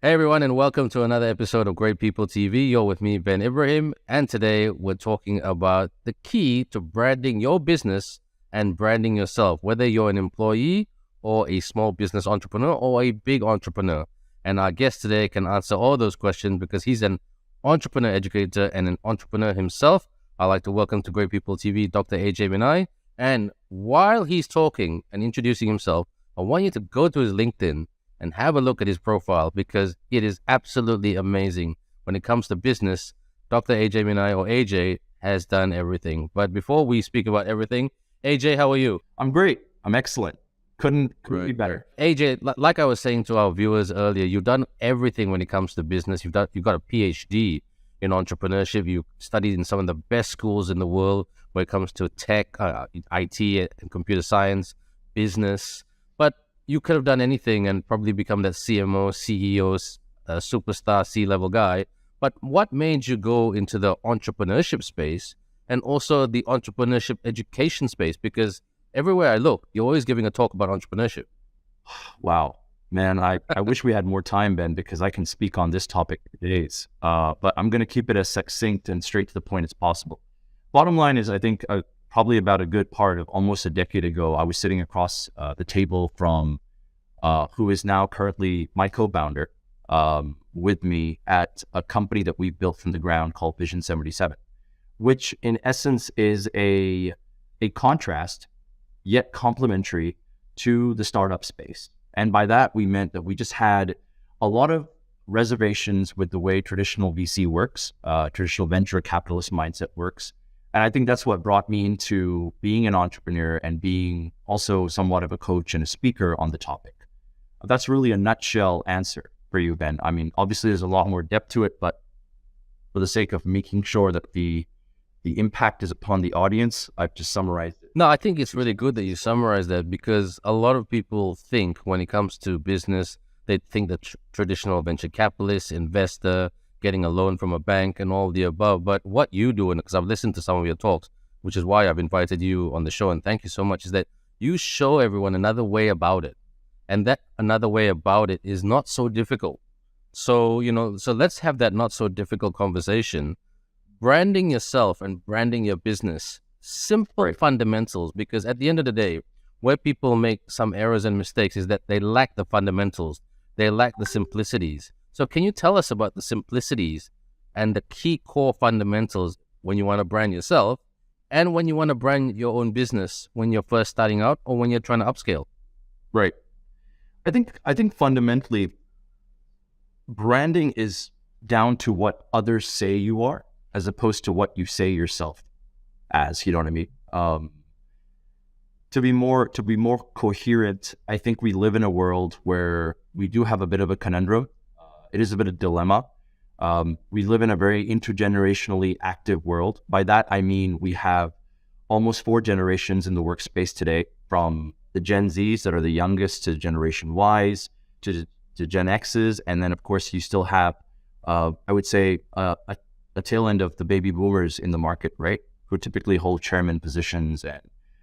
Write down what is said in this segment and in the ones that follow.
Hey everyone, and welcome to another episode of Great People TV. You're with me, Ben Ibrahim, and today we're talking about the key to branding your business and branding yourself, whether you're an employee or a small business entrepreneur or a big entrepreneur. And our guest today can answer all those questions because he's an entrepreneur educator and an entrepreneur himself. I'd like to welcome to Great People TV, Dr. AJ Binai. And while he's talking and introducing himself, I want you to go to his LinkedIn and have a look at his profile because it is absolutely amazing. When it comes to business, Dr. AJ Binai, or AJ, has done everything. But before we speak about everything, AJ, how are you? I'm great. I'm excellent. Couldn't be better. AJ, like I was saying to our viewers earlier, you've done everything when it comes to business. You've got a PhD in entrepreneurship. You studied in some of the best schools in the world when it comes to tech, IT, and computer science, business. But you could have done anything and probably become that CMO, CEO, superstar, C-level guy. But what made you go into the entrepreneurship space and also the entrepreneurship education space? Because everywhere I look, you're always giving a talk about entrepreneurship. Wow, man, I wish we had more time, Ben, because I can speak on this topic for days. But I'm going to keep it as succinct and straight to the point as possible. Bottom line is, I think probably about a good part of almost a decade ago, I was sitting across the table from who is now currently my co-founder with me at a company that we built from the ground called Vision 77, which in essence is a contrast yet complementary to the startup space. And by that, we meant that we just had a lot of reservations with the way traditional VC works, traditional venture capitalist mindset works. And I think that's what brought me into being an entrepreneur and being also somewhat of a coach and a speaker on the topic. That's really a nutshell answer for you, Ben. I mean, obviously there's a lot more depth to it, but for the sake of making sure that the impact is upon the audience, I've just summarized it. No, I think it's really good that you summarize that because a lot of people think when it comes to business, they think that traditional venture capitalist, investor, getting a loan from a bank and all the above. But what you do, and because I've listened to some of your talks, which is why I've invited you on the show, and thank you so much, is that you show everyone another way about it. And that another way about it is not so difficult. So, so let's have that not so difficult conversation. Branding yourself and branding your business, simple fundamentals, because at the end of the day, where people make some errors and mistakes is that they lack the fundamentals. They lack the simplicities. So can you tell us about the simplicities and the key core fundamentals when you want to brand yourself and when you want to brand your own business when you're first starting out or when you're trying to upscale? Right. I think fundamentally, branding is down to what others say you are as opposed to what you say yourself as, you know what I mean? To be more coherent, I think we live in a world where we do have a bit of a conundrum. It is a bit of a dilemma. We live in a very intergenerationally active world. By that, I mean we have almost 4 generations in the workspace today, from the Gen Zs that are the youngest to Generation Ys to Gen Xs. And then, of course, you still have, I would say, a tail end of the baby boomers in the market, right? Who typically hold chairman positions.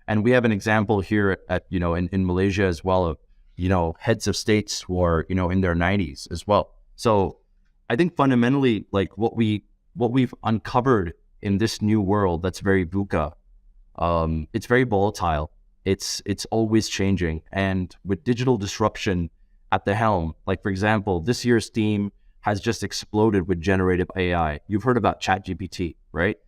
And we have an example here at in Malaysia as well of, heads of states who are, in their 90s as well. So I think fundamentally, like what we've uncovered in this new world that's very VUCA, it's very volatile. It's always changing. And with digital disruption at the helm, like for example, this year's theme has just exploded with generative AI. You've heard about ChatGPT, right?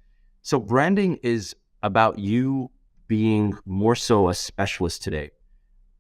So branding is about you being more so a specialist today.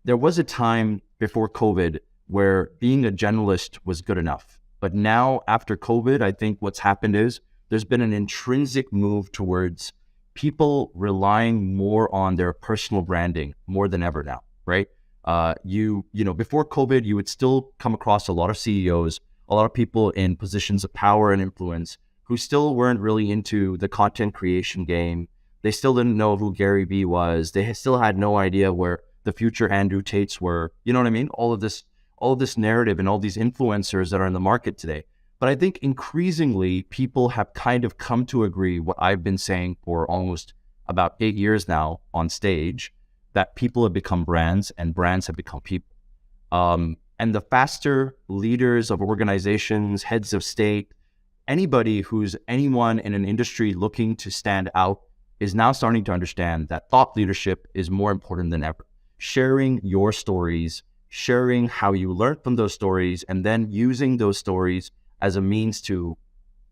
There was a time before COVID where being a generalist was good enough. But now after COVID, I think what's happened is there's been an intrinsic move towards people relying more on their personal branding more than ever now, right? Before COVID, you would still come across a lot of CEOs, a lot of people in positions of power and influence who still weren't really into the content creation game. They still didn't know who Gary Vee was. They still had no idea where the future Andrew Tates were. You know what I mean? All of this narrative and all these influencers that are in the market today. But I think increasingly people have kind of come to agree what I've been saying for almost about 8 years now on stage, that people have become brands and brands have become people. And the faster leaders of organizations, heads of state, anybody who's anyone in an industry looking to stand out is now starting to understand that thought leadership is more important than ever. Sharing your stories, sharing how you learned from those stories, and then using those stories as a means to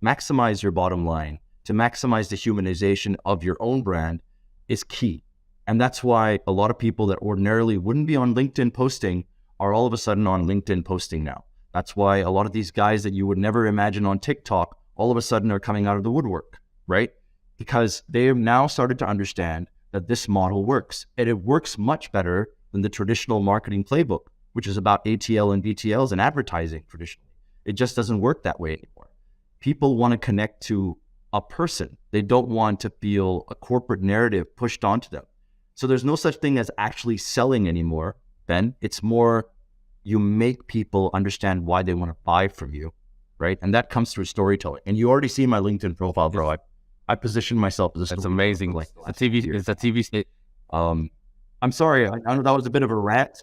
maximize your bottom line, to maximize the humanization of your own brand is key. And that's why a lot of people that ordinarily wouldn't be on LinkedIn posting are all of a sudden on LinkedIn posting now. That's why a lot of these guys that you would never imagine on TikTok all of a sudden are coming out of the woodwork, right? Because they have now started to understand that this model works. And it works much better than the traditional marketing playbook, which is about ATL and BTLs and advertising traditionally. It just doesn't work that way anymore. People want to connect to a person. They don't want to feel a corporate narrative pushed onto them. So there's no such thing as actually selling anymore, Ben. It's more you make people understand why they want to buy from you, right? And that comes through storytelling. And you already see my LinkedIn profile, bro. I position myself as a That's amazing. Like It's a TV state. I'm sorry. I know that was a bit of a rant.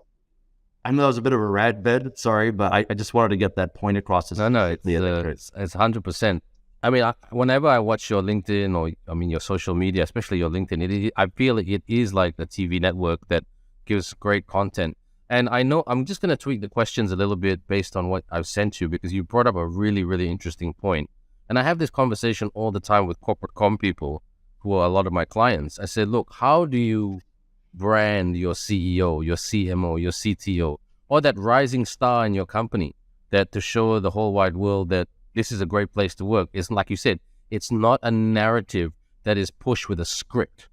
Ben. Sorry, but I just wanted to get that point across. No, it's 100%. I mean, whenever I watch your LinkedIn or your social media, especially your LinkedIn, I feel it is like a TV network that gives great content. And I know I'm just going to tweak the questions a little bit based on what I've sent you, because you brought up a really, really interesting point. And I have this conversation all the time with corporate comm people who are a lot of my clients. I said, look, how do you brand your CEO, your CMO, your CTO, or that rising star in your company, that to show the whole wide world that this is a great place to work? It's like you said, it's not a narrative that is pushed with a script,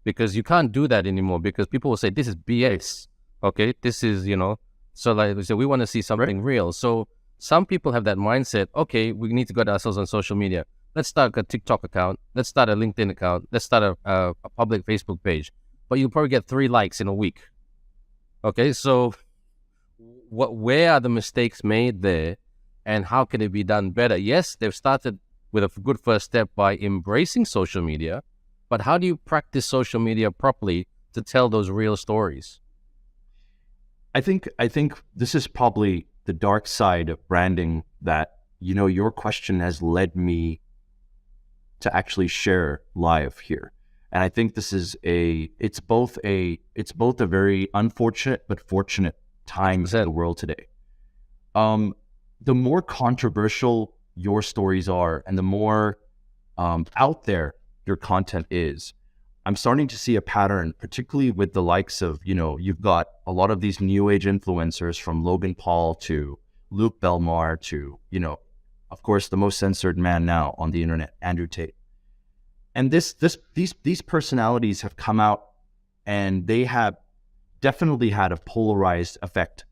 because you can't do that anymore, because people will say, this is BS. Okay, this is, so like we said, we want to see something real. So some people have that mindset, okay, we need to get ourselves on social media. Let's start a TikTok account. Let's start a LinkedIn account. Let's start a public Facebook page. But you'll probably get 3 likes in a week. Okay, so where are the mistakes made there, and how can it be done better? Yes, they've started with a good first step by embracing social media, but how do you practice social media properly to tell those real stories? I think this is probably the dark side of branding that, your question has led me to actually share live here. And I think this is it's both a very unfortunate but fortunate time in the world today. The more controversial your stories are and the more out there your content is, I'm starting to see a pattern, particularly with the likes of, you've got a lot of these new age influencers from Logan Paul to Luke Belmar to, of course, the most censored man now on the internet, Andrew Tate. And these personalities have come out, and they have definitely had a polarized effect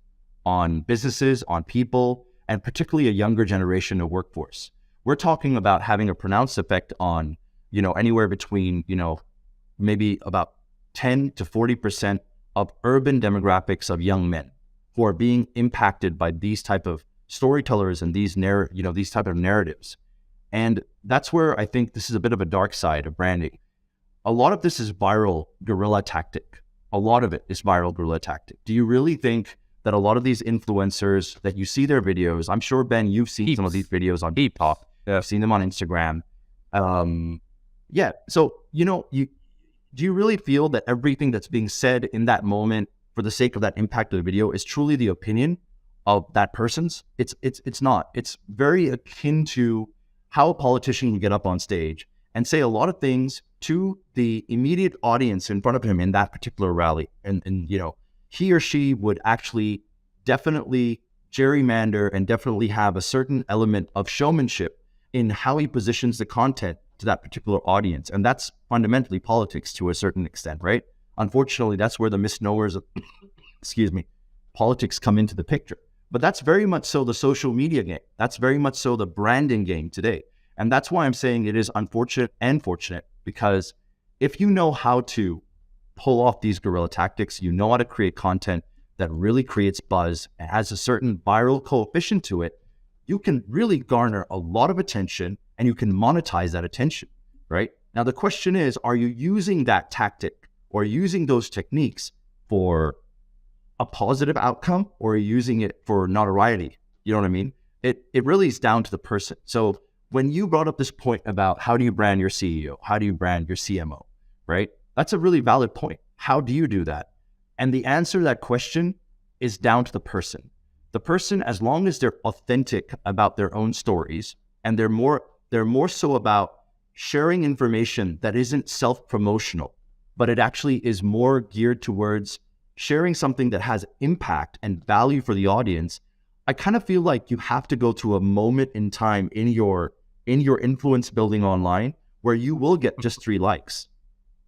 on businesses, on people, and particularly a younger generation of workforce. We're talking about having a pronounced effect on, anywhere between, maybe about 10 to 40% of urban demographics of young men who are being impacted by these type of storytellers and these type of narratives. And that's where I think this is a bit of a dark side of branding. A lot of this is viral guerrilla tactic. A lot of it is viral guerrilla tactic. Do you really think that a lot of these influencers that you see their videos, I'm sure, Ben, you've seen some of these videos on TikTok, I've seen them on Instagram. So, do you really feel that everything that's being said in that moment for the sake of that impact of the video is truly the opinion of that person's? It's not. It's very akin to how a politician would get up on stage and say a lot of things to the immediate audience in front of him in that particular rally. And he or she would actually definitely gerrymander and definitely have a certain element of showmanship in how he positions the content to that particular audience. And that's fundamentally politics to a certain extent, right? Unfortunately, that's where the misnomers of, politics come into the picture. But that's very much so the social media game. That's very much so the branding game today. And that's why I'm saying it is unfortunate and fortunate, because if you know how to pull off these guerrilla tactics, you know how to create content that really creates buzz and has a certain viral coefficient to it, you can really garner a lot of attention and you can monetize that attention, right? Now, the question is, are you using that tactic or using those techniques for a positive outcome or are you using it for notoriety? You know what I mean? It really is down to the person. So when you brought up this point about how do you brand your CEO? How do you brand your CMO? Right? That's a really valid point. How do you do that? And the answer to that question is down to the person. The person, as long as they're authentic about their own stories and they're more so about sharing information that isn't self-promotional, but it actually is more geared towards sharing something that has impact and value for the audience. I kind of feel like you have to go through a moment in time in your influence building online where you will get just 3 likes.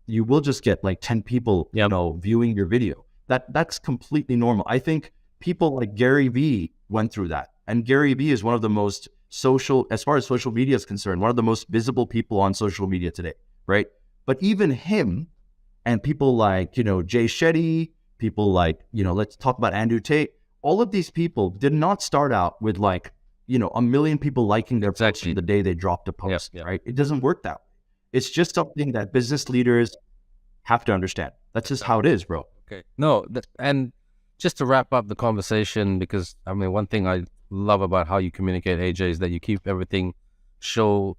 You will just get like 10 people, viewing your video. That's completely normal. I think people like Gary Vee went through that. And Gary Vee is one of the most social, as far as social media is concerned, one of the most visible people on social media today, right? But even him and people like, Jay Shetty, people like, let's talk about Andrew Tate, all of these people did not start out with like, 1 million people liking their post the day they dropped a post, right? It doesn't work that way. It's just something that business leaders have to understand. That's just how it is, bro. Okay. No, and just to wrap up the conversation, because I mean, one thing I love about how you communicate, AJ, is that you keep everything so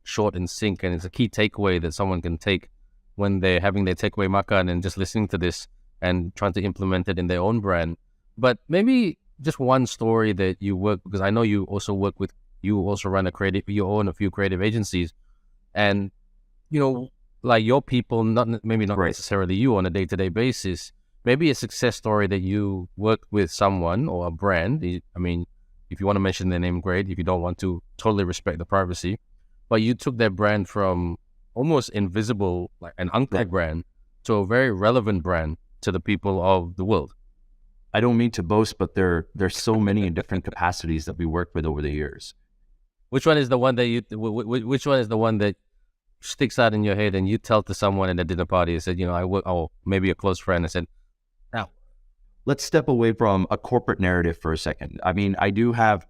short and sync, and it's a key takeaway that someone can take when they're having their takeaway makan and just listening to this and trying to implement it in their own brand. But maybe just one story that you work, because I know you also run you own a few creative agencies, and like your people, not necessarily you on a day-to-day basis, maybe a success story that you worked with someone or a brand. I mean, if you want to mention their name, great. If you don't want to, totally respect the privacy. But you took their brand from almost invisible, like an untagged brand, to a very relevant brand to the people of the world. I don't mean to boast, but there's so many different capacities that we worked with over the years. Which one is the one that sticks out in your head and you tell to someone at a dinner party and said, maybe a close friend, and said, now, let's step away from a corporate narrative for a second. I mean, I do have,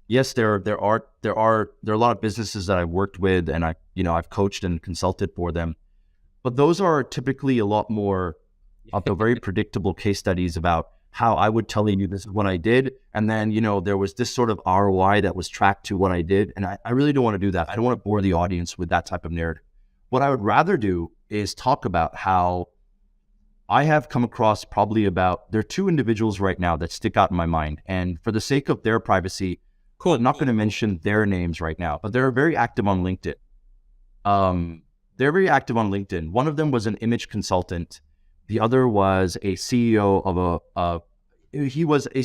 yes, there are a lot of businesses that I've worked with and I've coached and consulted for them, but those are typically a lot more of the very predictable case studies about how I would tell you this is what I did. And then, there was this sort of ROI that was tracked to what I did. And I really don't want to do that. I don't want to bore the audience with that type of narrative. What I would rather do is talk about how I have come across there are 2 individuals right now that stick out in my mind. And for the sake of their privacy, I'm not going to mention their names right now, but they're very active on LinkedIn. One of them was an image consultant. The other was a CEO of a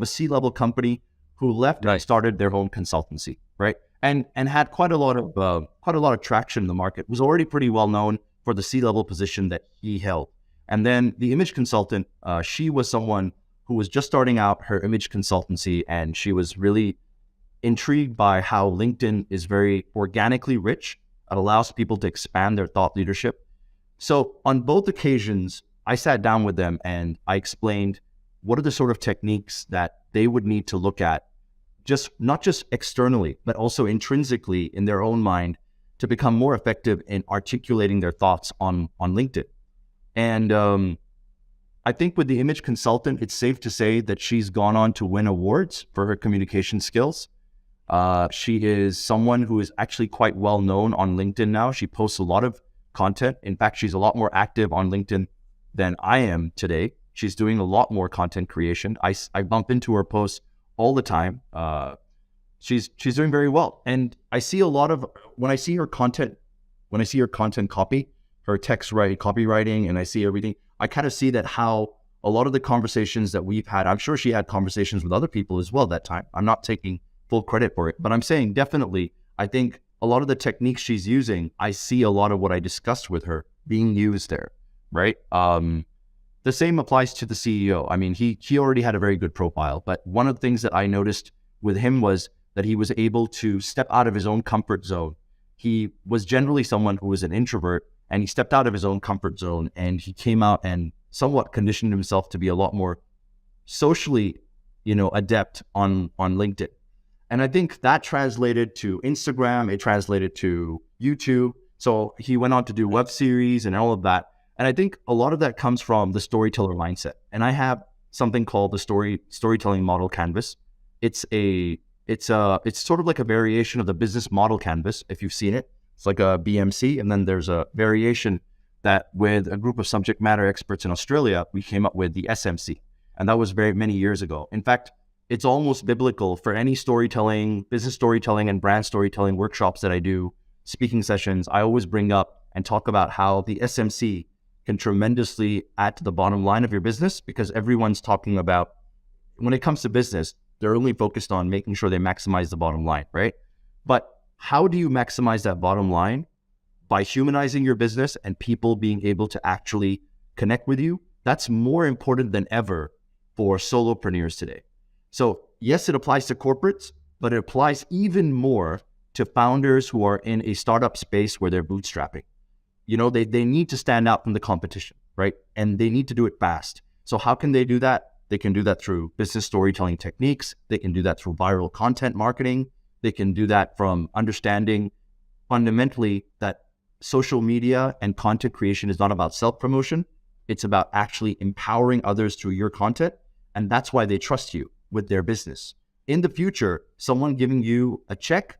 C-level company who left and started their own consultancy, right? And had quite a lot of traction in the market. Was already pretty well known for the C-level position that he held. And then the image consultant, she was someone who was just starting out her image consultancy, and she was really intrigued by how LinkedIn is very organically rich. It allows people to expand their thought leadership. So on both occasions, I sat down with them and I explained what are the sort of techniques that they would need to look at, not just externally, but also intrinsically in their own mind to become more effective in articulating their thoughts on LinkedIn. And I think with the image consultant, it's safe to say that she's gone on to win awards for her communication skills. She is someone who is actually quite well known on LinkedIn now. She posts a lot of content. In fact, she's a lot more active on LinkedIn than I am today. She's doing a lot more content creation. I bump into her posts all the time. She's doing very well. And I see a lot of, when I see her content copy, her text copywriting, and I see everything, I kind of see that how a lot of the conversations that we've had, I'm sure she had conversations with other people as well that time. I'm not taking full credit for it, but I'm saying definitely, I think a lot of the techniques she's using, I see a lot of what I discussed with her being used there, right? The same applies to the CEO. I mean, he already had a very good profile, but one of the things that I noticed with him was that he was able to step out of his own comfort zone. He was generally someone who was an introvert, and he stepped out of his own comfort zone, and he came out and somewhat conditioned himself to be a lot more socially, adept on LinkedIn. And I think that translated to Instagram, it translated to YouTube. So he went on to do web series and all of that. And I think a lot of that comes from the storyteller mindset. And I have something called the storytelling model canvas. It's sort of like a variation of the business model canvas, if you've seen it. It's like a BMC, and then there's a variation that with a group of subject matter experts in Australia, we came up with the SMC. And that was very many years ago. In fact, it's almost biblical for any storytelling, business storytelling and brand storytelling workshops that I do, speaking sessions. I always bring up and talk about how the SMC can tremendously add to the bottom line of your business, because everyone's talking about, when it comes to business, they're only focused on making sure they maximize the bottom line, right? But how do you maximize that bottom line? By humanizing your business and people being able to actually connect with you. That's more important than ever for solopreneurs today. So yes, it applies to corporates, but it applies even more to founders who are in a startup space where they're bootstrapping. You know, they need to stand out from the competition, right? And they need to do it fast. So how can they do that? They can do that through business storytelling techniques. They can do that through viral content marketing. They can do that from understanding fundamentally that social media and content creation is not about self-promotion. It's about actually empowering others through your content. And that's why they trust you with their business. In the future, someone giving you a check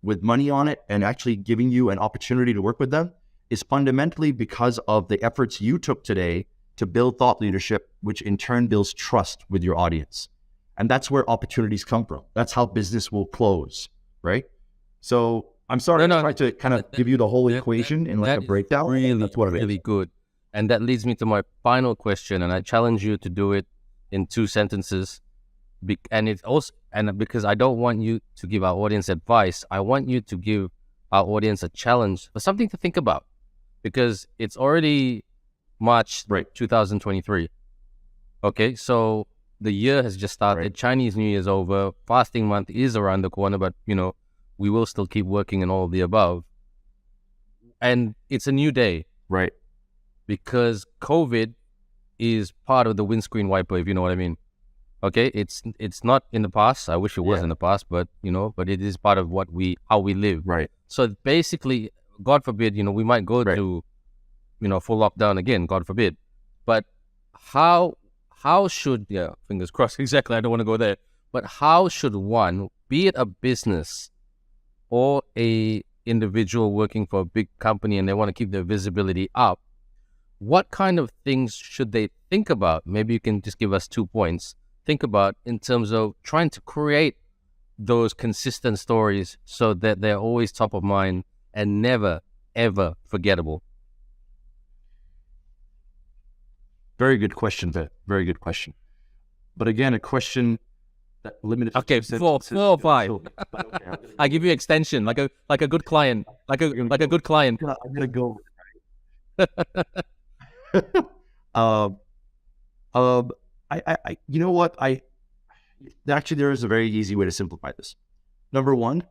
with money on it and actually giving you an opportunity to work with them is fundamentally because of the efforts you took today to build thought leadership, which in turn builds trust with your audience. And that's where opportunities come from. That's how business will close, right? So I'm sorry to try to kind of give you the whole equation in like a breakdown. Really, that's what it really is. good. And that leads me to my final question, and I challenge you to do it in 2 sentences. And it's also, and because I don't want you to give our audience advice, I want you to give our audience a challenge or something to think about, because it's already March 2023. Okay, so the year has just started. Right. Chinese New Year's over. Fasting month is around the corner, but you know, we will still keep working and all of the above. And it's a new day, right? Because COVID is part of the windscreen wiper, if you know what I mean. Okay, it's not in the past. I wish it was in the past, but you know, but it is part of how we live. Right. So basically, God forbid, you know, we might go to, you know, full lockdown again, God forbid. But how should, fingers crossed, exactly, I don't want to go there. But how should one, be it a business or a individual working for a big company and they want to keep their visibility up, what kind of things should they think about? Maybe you can just give us 2 points. Think about in terms of trying to create those consistent stories so that they're always top of mind and never, ever forgettable. Very good question, Vit. Very good question. But again, a question that limited. Okay, 4 or 5. Okay, I give you extension, like a good client, like a good client. I'm gonna go. You know what? Actually, there is a very easy way to simplify this. Number 1,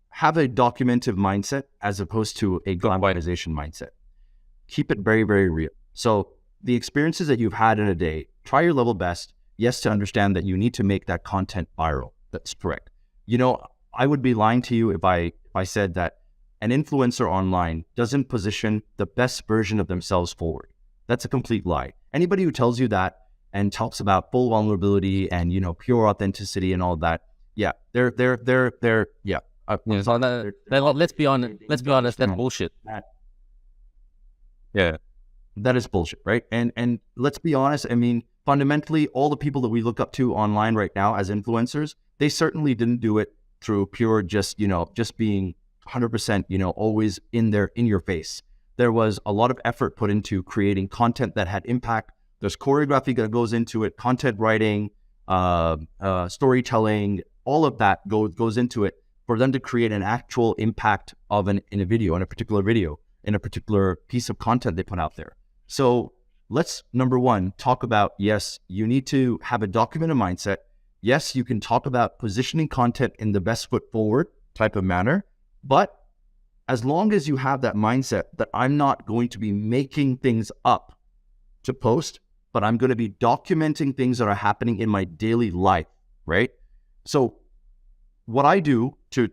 have a documentive mindset as opposed to a glamorization mindset. Keep it very, very real. So the experiences that you've had in a day, try your level best. Yes, to understand that you need to make that content viral. That's correct. You know, I would be lying to you if I said that an influencer online doesn't position the best version of themselves forward. That's a complete lie. Anybody who tells you that and talks about full vulnerability and, you know, pure authenticity and all that, let's be honest, that's bullshit. That is bullshit, right? And let's be honest, I mean, fundamentally, all the people that we look up to online right now as influencers, they certainly didn't do it through pure just being 100%, you know, always in your face. There was a lot of effort put into creating content that had impact. There's choreography that goes into it, content writing, storytelling, all of that goes into it for them to create an actual impact in a particular video, in a particular piece of content they put out there. So let's, number 1, talk about, yes, you need to have a documented mindset. Yes, you can talk about positioning content in the best foot forward type of manner, but as long as you have that mindset that I'm not going to be making things up to post, but I'm going to be documenting things that are happening in my daily life, right? So what I do to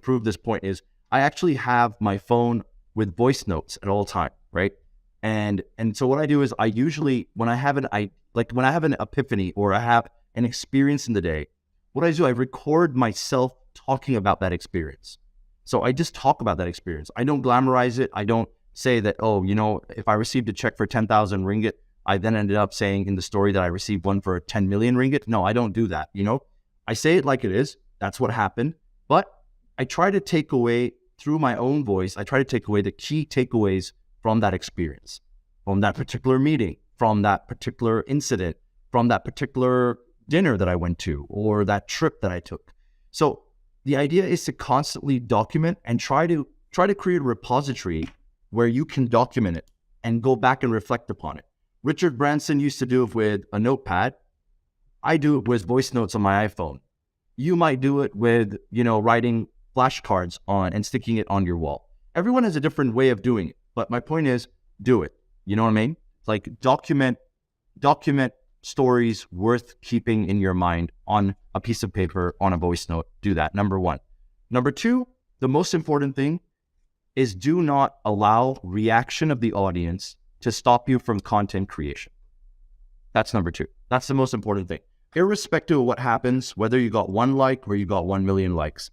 prove this point is I actually have my phone with voice notes at all time, right? And so what I do is I usually, when I have Like when I have an epiphany or I have an experience in the day, what I do, I record myself talking about that experience. So I just talk about that experience. I don't glamorize it. I don't say that, oh, if I received a check for 10,000 ringgit, I then ended up saying in the story that I received one for 10 million ringgit. No, I don't do that. I say it like it is. That's what happened. But I try to take away through my own voice, I try to take away the key takeaways from that experience, from that particular meeting, from that particular incident, from that particular dinner that I went to, or that trip that I took. So the idea is to constantly document and try to create a repository where you can document it and go back and reflect upon it. Richard Branson used to do it with a notepad. I do it with voice notes on my iPhone. You might do it with, writing flashcards on and sticking it on your wall. Everyone has a different way of doing it, but my point is, do it. You know what I mean? Like document stories worth keeping in your mind on a piece of paper, on a voice note. Do that, number one. Number two, the most important thing is do not allow reaction of the audience to stop you from content creation. That's number two. That's the most important thing. Irrespective of what happens, whether you got 1 like or you got 1 million likes,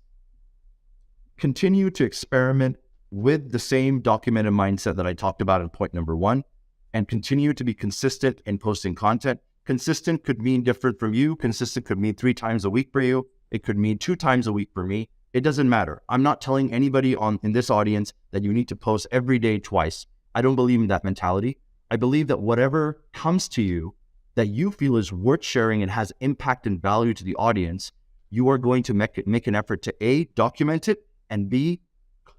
continue to experiment with the same documented mindset that I talked about in point number one, and continue to be consistent in posting content. Consistent could mean different from you. Consistent could mean 3 times a week for you. It could mean 2 times a week for me. It doesn't matter. I'm not telling anybody in this audience that you need to post every day twice. I don't believe in that mentality. I believe that whatever comes to you that you feel is worth sharing and has impact and value to the audience, you are going to make an effort to A, document it, and B,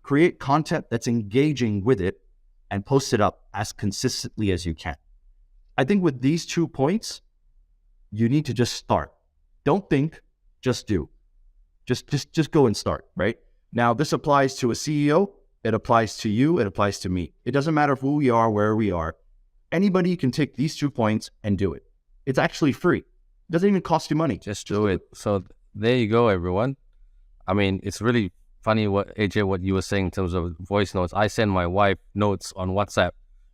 create content that's engaging with it and post it up as consistently as you can. I think with these 2 points, you need to just start. Don't think, just do. Just go and start, right? Now, this applies to a CEO. It applies to you. It applies to me. It doesn't matter who we are, where we are. Anybody can take these 2 points and do it. It's actually free. It doesn't even cost you money. Just do it. So there you go, everyone. I mean, it's really funny what you were saying in terms of voice notes. I send my wife notes on WhatsApp,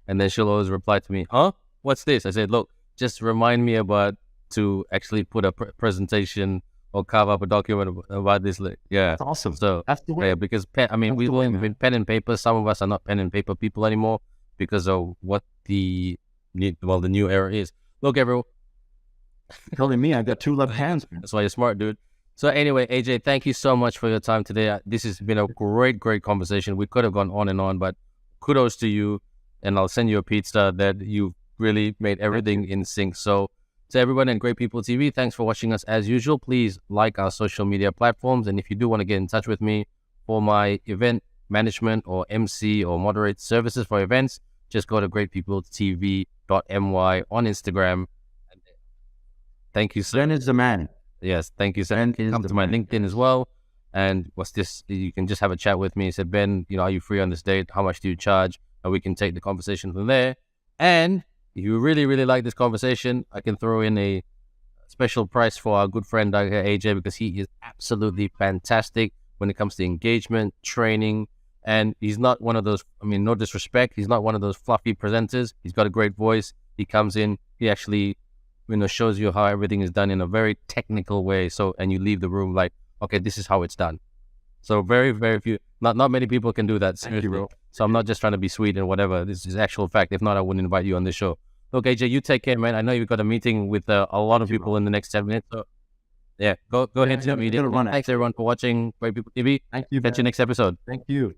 and then she'll always reply to me, "Huh? What's this?" I said, "Look, just remind me to actually put a presentation or carve up a document about this." Yeah, that's awesome. So that's the way. Yeah, because we've been pen and paper. Some of us are not pen and paper people anymore because of what the new era is. Look, everyone. Telling me I've got 2 left hands. That's why you're smart, dude. So anyway, AJ, thank you so much for your time today. This has been a great conversation. We could have gone on and on, but kudos to you. And I'll send you a pizza that you really made everything in sync. So to everyone at Great People TV, thanks for watching us as usual. Please like our social media platforms. And if you do want to get in touch with me for my event management or MC or moderate services for events, just go to greatpeopletv.my on Instagram. Thank you, sir. Ben is the man. Yes, thank you, sir. Come to my LinkedIn as well. And you can just have a chat with me. Say, Ben, are you free on this date? How much do you charge? And we can take the conversation from there. And if you really, really like this conversation, I can throw in a special price for our good friend AJ, because he is absolutely fantastic when it comes to engagement, training. And he's not one of those, no disrespect, he's not one of those fluffy presenters. He's got a great voice. He comes in, he actually shows you how everything is done in a very technical way. So, and you leave the room like, okay, this is how it's done. So very, very few, not many people can do that. Seriously. Thank you, bro. So I'm not just trying to be sweet and whatever. This is actual fact. If not, I wouldn't invite you on this show. Look, AJ, you take care, man. I know you've got a meeting with a lot of people in the next 10 minutes. So yeah, go ahead to the meeting. Thanks everyone for watching Great People TV. Thank you. Catch you next episode. Thank you.